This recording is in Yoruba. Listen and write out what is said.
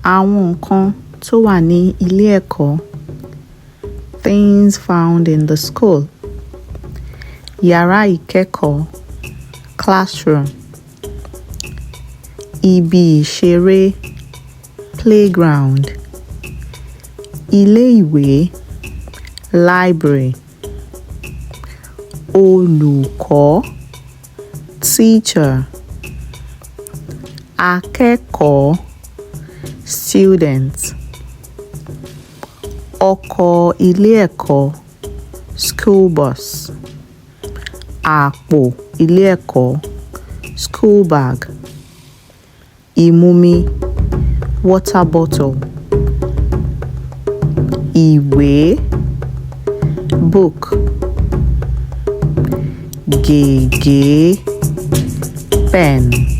Àwọn nǹkan tó wà ní ilé ẹ̀kọ́. Things found in the school. Yàrá ìkẹ́kọ̀ọ́. Classroom. Ibi ìṣeré. Playground. Ilé ìwé. Library. Olùkọ́. Teacher. Akẹ́kọ̀ọ́. Student. Ọkọ̀ ilé ẹ̀kọ́. School bus. Àpò ilé ẹ̀kọ́. School bag. Ìmumi. Water bottle. Ìwé. Book. Gègé. Pen.